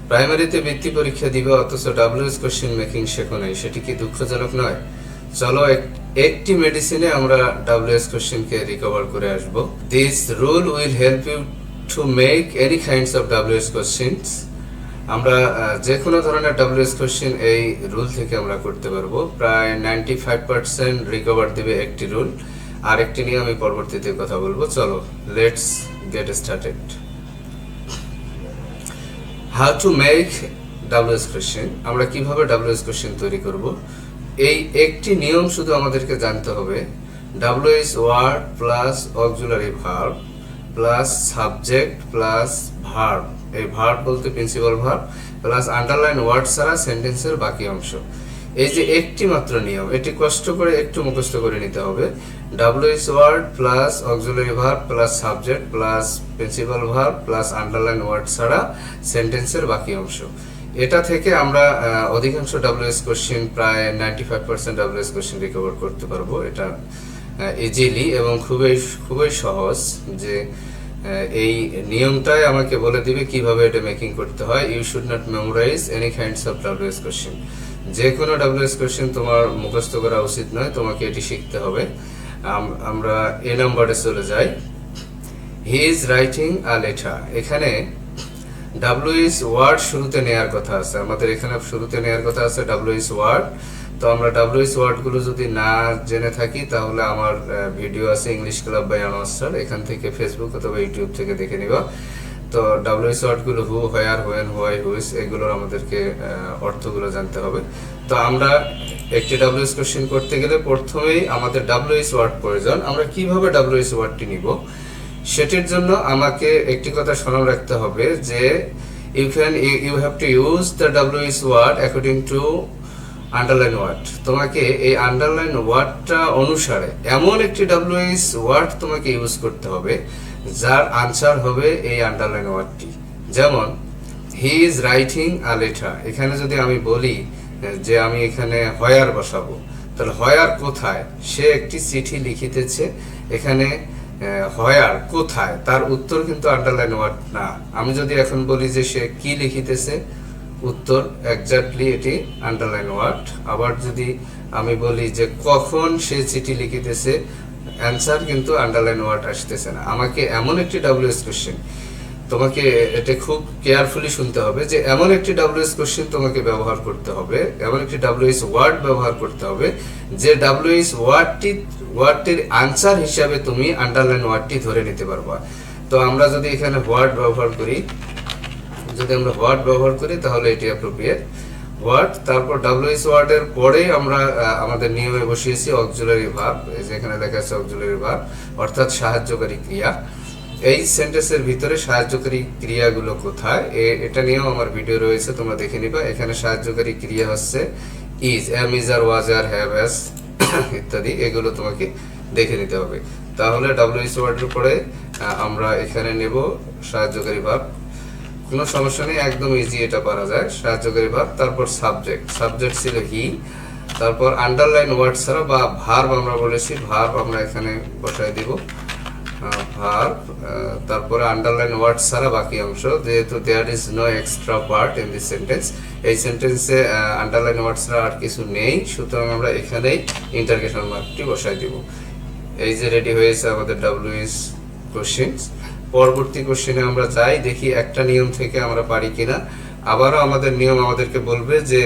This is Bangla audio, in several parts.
প্রাইমারিতে বৃত্তি পরীক্ষা দিবে অথচ ডাব্লিউএস কোশ্চেন মেকিং শেখো নাই, সেটি কি দুঃখজনক নয়? চলো একটি মেডিসিনে আমরা ডাব্লিউএস কোশ্চেনকে রিকভার করে আসব। This rule will help you to make any kinds of WS questions. আমরা যে কোনো ধরনের ডাব্লিউএস কোশ্চেন এই রুল থেকে আমরা করতে পারবো। প্রায় 95% রিকভার দেবে একটি রুল। আর একটি নিয়ে আমি পরবর্তীতে কথা বলবো। চলো let's get started. How to make WS question, আমরা কিভাবে ডাব্লিউএস কোশ্চেন তৈরি করব। এই একটি নিয়ম শুধু আমাদেরকে জানতে হবে। WS word plus auxiliary verb plus subject plus verb, এই ভার্ব বলতে principal verb plus underline word ছাড়া সেন্টেন্সের বাকি অংশ। এই যে একটি মাত্র নিয়ম, এটি কষ্ট করে একটু মুখস্থ করে নিতে হবে। WS word plus auxiliary verb plus subject plus principal verb plus underline word ছাড়া সেন্টেন্সের বাকি অংশ। এটা থেকে আমরা অধিকাংশ ডাব্লিউএস কোশ্চেন, প্রায় 95% ডাব্লিউএস কোশ্চেন রিকভার করতে পারবো। এটা ইজিলি এবং খুবই সহজ। যে এই নিয়মটাই আমাকে বলে দিবে কিভাবে এটা মেকিং করতে হয়। You should not memorise any kinds of WS question. যে কোনো ডাব্লিউএস কোশ্চেন তোমার মুখস্থ করা উচিত নয়, তোমাকে এটি শিখতে হবে। আমরা এ নাম্বারে চলে যাই। He is writing a letter. এখানে ডাব্লিউএস ওয়ার্ড শুরুতে নেয়ার কথা আছে, আমাদের এখানে শুরুতে নেয়ার কথা আছে ডাব্লিউএস ওয়ার্ড। তো আমরা ডাব্লিউএস ওয়ার্ডগুলো যদি না জেনে থাকি তাহলে আমার ভিডিও আছে English club by Anwar sir, এখান থেকে ফেসবুক অথবা ইউটিউব থেকে দেখে নিবা। তো ডাব্লিউএস ওয়ার্ডগুলো who, where, when, why, which, এগুলোর আমাদেরকে অর্থগুলো জানতে হবে। তো আমরা একটি ডাব্লিউএস কোশ্চেন করতে গেলে প্রথমেই আমাদের ডাব্লিউএস ওয়ার্ড প্রয়োজন। আমরা কিভাবে ডাব্লিউএস ওয়ার্ডটি নিব সেটির জন্য আমাকে একটি কথা স্মরণ রাখতে হবে যে you have to use the WS word according to underline word. তোমাকে এই আন্ডারলাইন ওয়ার্ডটা অনুসারে এমন একটি ডাব্লিউএস ওয়ার্ড তোমাকে ইউজ করতে হবে যার আনসার হবে এই আন্ডারলাইন ওয়ার্ডটি। যেমন he is writing a letter, এখানে যদি আমি বলি যে আমি এখানে হোয়ার বসাবো, তাহলে হোয়ার কোথায়, সে একটি চিঠি লিখিতেছে। এখানে হোয়ার কোথায়, তার উত্তর কিন্তু আন্ডারলাইন ওয়ার্ড না। আমি যদি এখন বলি যে সে কি লিখিতেছে, উত্তর এক্স্যাক্টলি এটি আন্ডারলাইন ওয়ার্ড। আবার যদি আমি বলি যে কখন সে চিঠি লিখিতেছে, অ্যান্সার কিন্তু আন্ডারলাইন ওয়ার্ড আসতেছে না। আমাকে এমন একটি ডাব্লিউএস কোশ্চেন, তোমাকে এটা খুব কেয়ারফুলি শুনতে হবে যে এমন একটি ডাব্লিউএস কোশ্চেন তোমাকে ব্যবহার করতে হবে, এমন একটি ডাব্লিউএস ওয়ার্ড ব্যবহার করতে হবে যে ডাব্লিউএস ওয়ার্ডটির আনসার হিসাবে তুমি আন্ডারলাইন ওয়ার্ডটি ধরে নিতে পারবা। তো আমরা যদি এখানে ওয়ার্ড ব্যবহার করি, তাহলে এটি অ্যাপ্রোপ্রিয়েট ওয়ার্ড। তারপর ডাব্লিউএস ওয়ার্ডের পরে আমরা আমাদের নিয়মে বসিয়েছি অক্সিলারি ভার্ব। এই যে এখানে লেখা আছে অক্সিলারি ভার্ব, অর্থাৎ সাহায্যকারী ক্রিয়া। এই সেন্টেন্সের ভিতরে সাহায্যকারী ক্রিয়াগুলো কোথায় এটা নিয়েও আমার ভিডিও রয়েছে, তোমরা দেখে নিবা। এখানে সাহায্যকারী ক্রিয়া হচ্ছে is, am, is, are, was, are, have, has ইত্যাদি, এগুলো তোমাকে দেখে নিতে হবে। তাহলে ডাব্লিউএস ওয়ার্ডের পরে আমরা এখানে নেব সাহায্যকারী ভার্ব। কোনো সমস্যা নেই, একদম ইজি, এটা পারা যায়। সাহায্যকারী ভার্ব, তারপর সাবজেক্ট ছিল হি, তারপর আন্ডারলাইন ওয়ার্ড ছাড়া বা ভার্ব আমরা বলেছি, ভার্ব আমরা এখানে বসাই দিব ভার্ব, তারপরে আন্ডারলাইন ওয়ার্ড ছাড়া বাকি অংশ। যেহেতু there is no extra part in this sentence, এই সেন্টেন্সে আন্ডারলাইন ওয়ার্ড ছাড়া আর কিছু নেই, সুতরাং আমরা এখানেই ইন্টারগেশন মার্কটি বসাই দিব। এই যে রেডি হয়েছে আমাদের ডাব্লিউএস কোশ্চেন। পরবর্তী কোশ্চেনে আমরা যাই, দেখি একটা নিয়ম থেকে আমরা পারি কিনা। আবারও আমাদের নিয়ম আমাদেরকে বলবে যে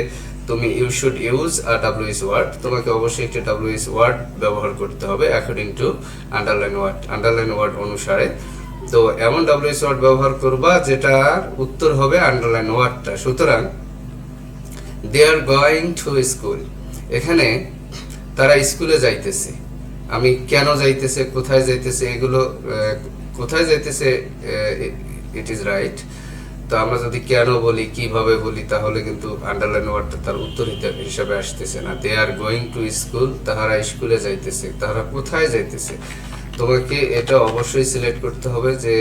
তুমি you should use a WS word, তোমাকে অবশ্যই একটি ডাব্লিউএস ওয়ার্ড ব্যবহার করতে হবে অ্যাকর্ডিং টু আন্ডারলাইন ওয়ার্ড অনুসারে। তো এমন ডাব্লিউএস ওয়ার্ড ব্যবহার করবা যেটার উত্তর হবে আন্ডারলাইন ওয়ার্ডটা। সুতরাং দে আর গোয়িং টু স্কুল, এখানে তারা স্কুলে যাইতেছে। আমি কেন যাইতেছে, কোথায় যাইতেছে, এগুলো কোথায় যাইতেছে ইট ইজ রাইট। তো আমরা যদি কেন বলি, কিভাবে বলি, তাহলে কিন্তু আন্ডারলাইন ওয়ার্ডটা তার উত্তর হিসাবে আসতেছে না। দে আর গোয়িং টু স্কুল, তাহারা স্কুলে যাইতেছে, তাহারা কোথায় যাইতেছে। তোমাকে এটা অবশ্যই সিলেক্ট করতে হবে যে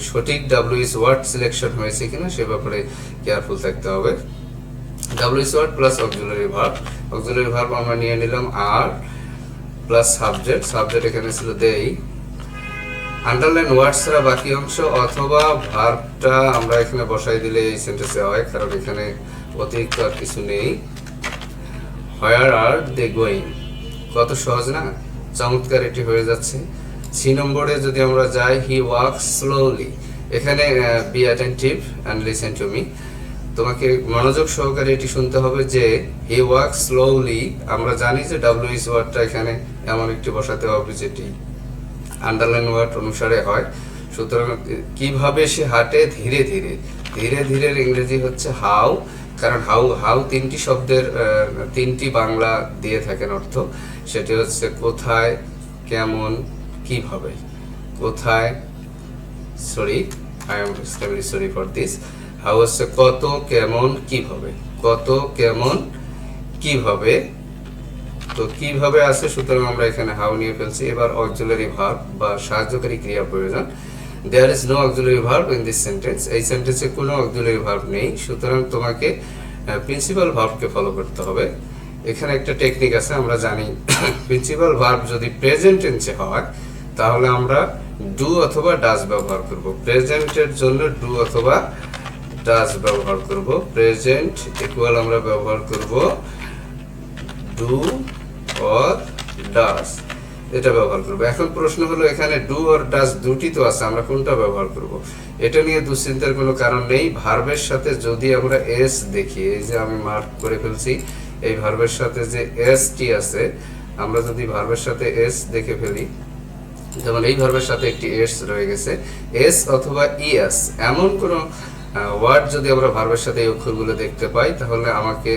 সঠিক ডাব্লিউএস ওয়ার্ড সিলেকশন হয়েছে কিনা, সে ব্যাপারে কেয়ারফুল থাকতে হবে। WS word plus auxiliary verb আমরা নিয়ে নিলাম আর প্লাস সাবজেক্ট এখানে ছিল দেই, আন্ডারলাইন ওয়ার্ড ছাড়া বাকি অংশ অথবা ভার্বটা আমরা এখানে বসাই দিলে এই সেন্টেন্সে হয়, কারণ এখানে অতিরিক্ত আর কিছু নেই। হোয়ার আর দে গোয়িং, কত সহজ না, চমৎকার এটি হয়ে যাচ্ছে। 3 নম্বরে যদি আমরা যাই, হি ওয়াকস স্লোলি, এখানে be attentive and listen to me, তোমাকে মনোযোগ সহকারে এটি শুনতে হবে যে হি ওয়াকস স্লোলি, আমরা জানি যে ডাব্লিউএস ওয়ার্ডটা এখানে এমন একটি বসাতে হবে যেটি আন্ডারলাইন ওয়ার্ড অনুসারে হয়। সুতরাং কিভাবে সে হাঁটে, ধীরে ধীরে। ধীরে ধীরে ইংরেজি হচ্ছে হাউ, কারণ হাউ 3টি শব্দের 3টি বাংলা দিয়ে থাকেন অর্থ, সেটি হচ্ছে কোথায়, কেমন, কিভাবে। কোথায়, sorry, I am extremely sorry for this. How হচ্ছে কত, কেমন, কিভাবে। কত, কেমন, কিভাবে। তো কিভাবে আছে, সুতরাং আমরা এখানে হাউ নিয়ে ফেলছি। এবার অক্সিলারি ভার্ব বা সাহায্যকারী ক্রিয়া প্রয়োজন। There is no auxiliary verb in this sentence, এই সেন্টেন্সে কোনো অক্সিলারি ভার্ব নেই, সুতরাং তোমাকে প্রিন্সিপাল ভার্বকে ফলো করতে হবে। এখানে একটা টেকনিক আছে, আমরা জানি প্রিন্সিপাল ভার্ব যদি প্রেজেন্ট টেন্সে হয় তাহলে আমরা ডু অথবা ডাজ ব্যবহার করব। প্রেজেন্টের জন্য ডু অথবা ডাজ ব্যবহার করব। প্রেজেন্ট ইকুয়াল আমরা ব্যবহার করব ডু অর ডাজ, এটা ব্যবহার করব। এখন প্রশ্ন হলো এখানে ডু অর ডাজ দুটি তো আছে, আমরা কোনটা ব্যবহার করব? এটা নিয়ে দুশ্চিন্তার কোনো কারণ নেই। ভার্বের সাথে যদি আমরা এস দেখি, এই যে আমি মার্ক করে ফেলছি, এই ভার্বের সাথে যে এস টি আছে, আমরা যদি ভার্বের সাথে এস দেখে ফেলি, যেমন এই ভার্বের সাথে একটি এস রয়ে গেছে, এস অথবা ইএস, এমন কোনো ওয়ার্ড যদি আমরা ভার্বের সাথে এই অক্ষরগুলো দেখতে পাই তাহলে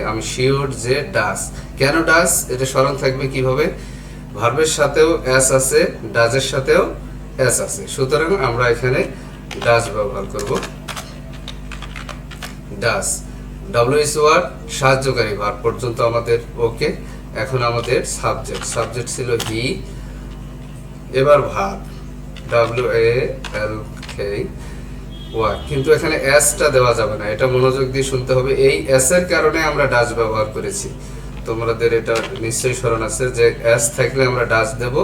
আমি শিওর যে ডাজ। কেন ডাজ? এটা স্মরণ থাকবে কিভাবে, ভার্বের সাথেও এস আছে, ডাজের সাথেও এস আছে, সুতরাং আমরা এখানে ডাজ ব্যবহার করব। ডাজ ডাব্লিউএস ওয়ার্ড সাহায্যকারী ভার্ব পর্যন্ত আমাদের ওকে। এখন আমাদের সাবজেক্ট ছিল হি, এবার ভার্ব WALK ওয়ার্ক, কিন্তু এখানে এসটা দেওয়া যাবে না, এটা মনোযোগ দিয়ে শুনতে হবে। এই এস এর কারণে আমরা ডাজ ব্যবহার করেছি, তোমাদের এটা নিশ্চয়ই স্মরণ আছে যে এস থাকলে আমরা ডাজ দেব,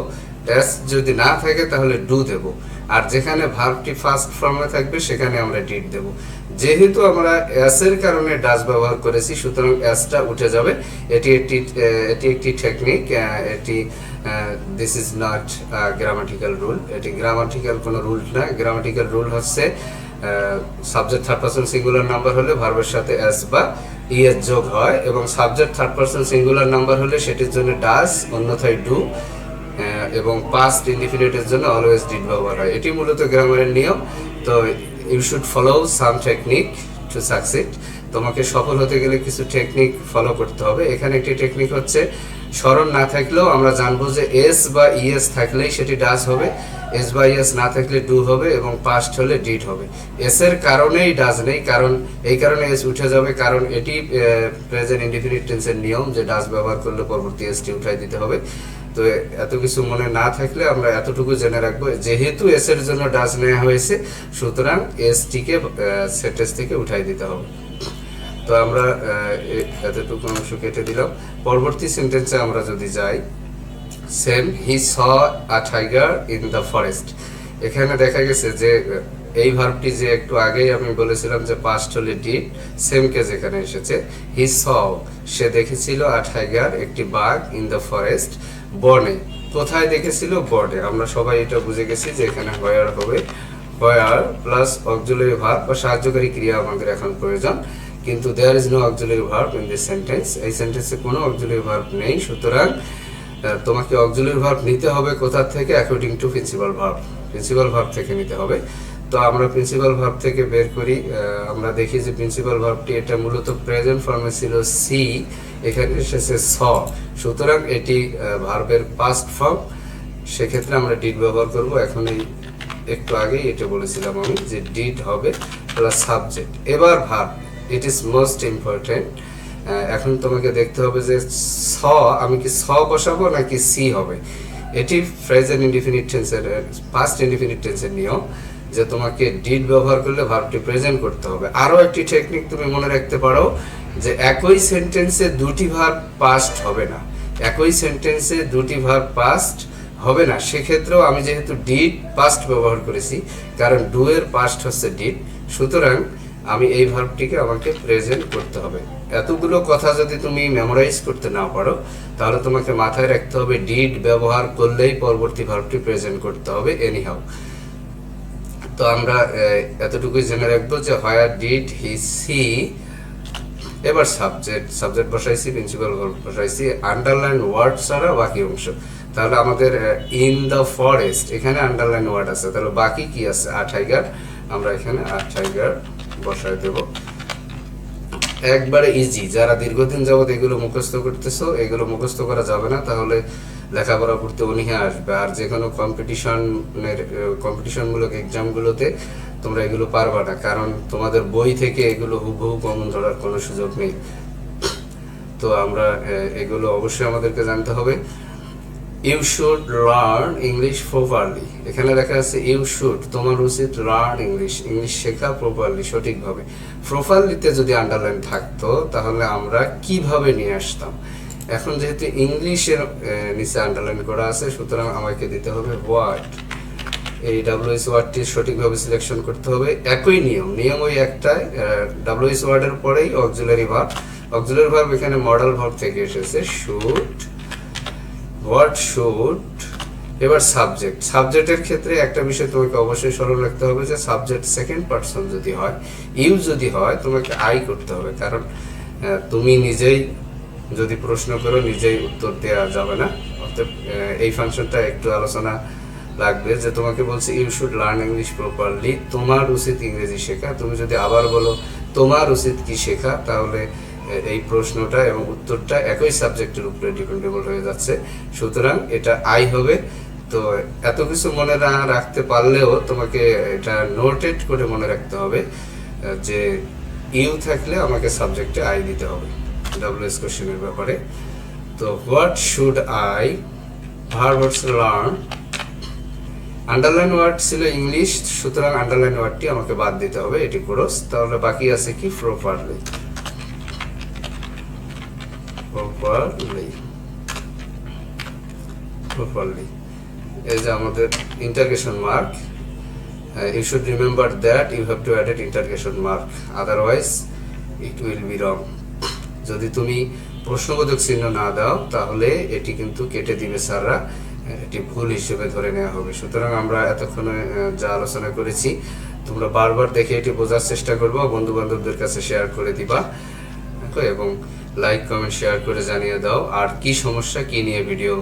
এস যদি না থাকে তাহলে ডু দেব, আর যেখানে ভার্বটি ফার্স্ট ফর্মে থাকবে সেখানে আমরা ডিড দেব। যেহেতু আমরা এস এর কারণে ডাজ ব্যবহার করেছি, সুতরাং এসটা উঠে যাবে। এটি একটি টেকনিক, এটি this is not grammatical rule, এটি গ্রামাটিক্যাল কোনো রুল না। গ্রামাটিক্যাল রুল হচ্ছে subject third person singular number হলে ভার্বের সাথে এস বা ইএস যোগ হয়, এবং subject third person singular number হলে সেটির জন্য ডাজ, অন্যথায় ডু, এবং পাস্ট ইনডিফিনিটের জন্য অলওয়েজ ডিড ব্যবহার হয়। এটি মূলত গ্রামারের নিয়ম। তো you should follow some technique to succeed, তোমাকে সফল হতে গেলে কিছু টেকনিক ফলো করতে হবে। এখানে একটি টেকনিক হচ্ছে, স্মরণ না থাকলেও আমরা জানবো যে এস বা ইএস থাকলেই সেটি ডাজ হবে, এস বা ইএস না থাকলে ডু হবে, এবং পাস্ট হলে ডিড হবে। এস এর কারণেই ডাজ নেই, কারণ এই কারণে এস উঠে যাবে, কারণ এটি প্রেজেন্ট ইনডিফিনিট টেন্সের নিয়ম যে ডাজ ব্যবহার করলে পরবর্তী এসটি উঠাই দিতে হবে। তো এত কিছু মনে না থাকলে আমরা এতটুকু জেনে রাখবো, যেহেতু এস এর জন্য ডাজ নেওয়া হয়েছে, সুতরাং এসটিকে সেন্টেন্স থেকে উঠাই দিতে হবে। তো আমরা এতটুকু অংশ কেটে দিলাম। পরবর্তী সেন্টেন্সে আমরা যদি যাই, same he saw a tiger in the forest, এখানে দেখা গেছে যে এই ভার্বটি যে একটু আগেই আমি বলেছিলাম যে পাস্ট হলে ডিড, সেম কেস এখানে এসেছে। হি স, সে দেখেছিল, আ টাইগার, একটি বাঘ, ইন দ্য ফরেস্ট, বনে। কোথায় দেখেছিল? বনে। আমরা সবাই এটা বুঝে গেছি যে এখানে হোয়ার হবে, হোয়ার প্লাস অক্সিলারি ভার্ব বা সাহায্যকারী ক্রিয়া আমাদের এখন প্রয়োজন, কিন্তু there is no auxiliary verb in this sentence, এই সেন্টেন্সে কোনো অক্সিলারি ভার্ব নেই, সুতরাং তোমাকে অক্সিলারি ভার্ব নিতে হবে কোথা থেকে? According to principal verb, principal verb থেকে নিতে হবে। তো আমরা প্রিন্সিপাল ভার্ব থেকে বের করি, আমরা দেখি যে প্রিন্সিপাল ভার্বটি এটা মূলত প্রেজেন্ট ফর্মে ছিল সি, এখানে এসেছে স, সুতরাং এটি ভার্বের পাস্ট ফর্ম, সেক্ষেত্রে আমরা ডিড ব্যবহার করব। এখন এই একটু আগেই এটা বলেছিলাম আমি যে ডিড হবে প্লাস সাবজেক্ট। এবার verb, it is most important. এখন তোমাকে দেখতে হবে যে স, আমি কি স বসাবো নাকি সি হবে। এটি প্রেজেন্ট ইনডিফিনিট টেন্সের, পাস্ট ইনডিফিনিট টেন্সের নিয়ম যে তোমাকে ডিড ব্যবহার করলে ভার্বটি প্রেজেন্ট করতে হবে। আরও একটি টেকনিক তুমি মনে রাখতে পারো যে একই সেন্টেন্সে দুটি ভার্ব পাস্ট হবে না, একই সেন্টেন্সে দুটি ভার্ব পাস্ট হবে না, সেক্ষেত্রেও আমি যেহেতু ডিড পাস্ট ব্যবহার করেছি, কারণ ডু এর পাস্ট হচ্ছে ডিড, সুতরাং আমি এই ভার্বটিকে আমাকে প্রেজেন্ট করতে হবে। এতগুলো কথা যদি তুমি মেমোরাইজ করতে না পারো, তাহলে তোমাকে মাথায় রাখতে হবে ডিড ব্যবহার করলেই পরবর্তী ভার্বটি প্রেজেন্ট করতে হবে এনিহাউ। তো আমরা এতটুকুই জেনে রাখবো যে হোয়ার ডিড হি সি, এবার সাবজেক্ট বসাইছি, প্রিন্সিপাল ভার্ব বসাইছি, আন্ডারলাইন ওয়ার্ড ছাড়া বাকি অংশ। তাহলে আমাদের ইন দ্য ফরেস্ট, এখানে আন্ডারলাইন ওয়ার্ড আছে, তাহলে বাকি কি আছে, আ টাইগার, আমরা এখানে আ টাইগার বসাই দেব। একবারে ইজি, যারা দীর্ঘদিন যাবত এগুলো মুখস্থ করতেছো, এগুলো মুখস্থ করা যাবে না, তাহলে লেখাপড়া করতে অনীহা আসবে। আর যে কোনো কম্পিটিশনমূলক এক্সামগুলোতে তোমরা এগুলো পারবা না, কারণ তোমাদের বই থেকে এগুলো হুবহু কমন ধরার কোনো সুযোগ নেই। তো আমরা এগুলো অবশ্যই আমাদেরকে জানতে হবে। You should learn English properly, এখানে লেখা আছে ইউ শুড, তোমার উচিত লার্ন ইংলিশ শেখা প্রপারলি, সঠিকভাবে। প্রপারলিতে যদি আন্ডারলাইন থাকতো তাহলে আমরা কিভাবে নিয়ে আসতাম। এখন যেহেতু ইংলিশের নিচে আন্ডারলাইন করা আছে, সুতরাং আমাকে দিতে হবে হোয়াট, এই ডাব্লিউএস ওয়ার্ডটি সঠিকভাবে সিলেকশন করতে হবে। একই নিয়ম ওই একটাই, ডাব্লিউএস ওয়ার্ডের পরেই অক্সিলারি ভার্ব। অক্সিলারি ভার্ব এখানে মডেল ভার্ব থেকে এসেছে, শুড, হোয়াট শুড। এবার সাবজেক্টের ক্ষেত্রে একটা বিষয় তোমাকে অবশ্যই স্মরণ রাখতে হবে যে সাবজেক্ট সেকেন্ড পারসন যদি হয়, ইউ যদি হয়, তোমাকে আই করতে হবে, কারণ তুমি নিজেই যদি প্রশ্ন করো নিজেই উত্তর দেওয়া যাবে না। অর্থাৎ এই ফাংশনটা একটু আলোচনা লাগবে, যে তোমাকে বলছে you should learn English properly, তোমার উচিত ইংরেজি শেখা। তুমি যদি আবার বলো তোমার উচিত কি শেখা, তাহলে এই প্রশ্নটা এবং উত্তরটা একই সাবজেক্টের উপরে ডিপেন্ডেবল হয়ে যাচ্ছে, সুতরাং এটা আই হবে। তো এত কিছু মনে না রাখতে পারলেও তোমাকে এটা নোটেড করে মনে রাখতে হবে যে ইউ থাকলে আমাকে সাবজেক্টে আই দিতে হবে ডাব্লিউএস কোশ্চেনের ব্যাপারে। তো হোয়াট শুড আই, ভার্ব হচ্ছে লার্ন, আন্ডারলাইন ওয়ার্ড ছিল ইংলিশ, সুতরাং আন্ডারলাইন ওয়ার্ডটি আমাকে বাদ দিতে হবে, এটি ক্রস। তাহলে বাকি আছে কি, প্রপারলি। এই যে আমাদের interrogation mark, you should remember that you have to add an interrogation mark, otherwise it will be wrong. যদি তুমি প্রশ্নবোধক চিহ্ন না দাও তাহলে এটি কিন্তু কেটে দিবে স্যাররা, এটি ভুল হিসেবে ধরে নেওয়া হবে। সুতরাং আমরা এতক্ষণে যা আলোচনা করেছি তোমরা বারবার দেখে এটি বোঝার চেষ্টা করবা, বন্ধু বান্ধবদের কাছে শেয়ার করে দিবা, এবং লাইক কমেন্ট শেয়ার করে জানিয়ে দাও আর কি সমস্যা, কি নিয়ে ভিডিও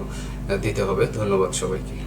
দিতে হবে। ধন্যবাদ সবাইকে।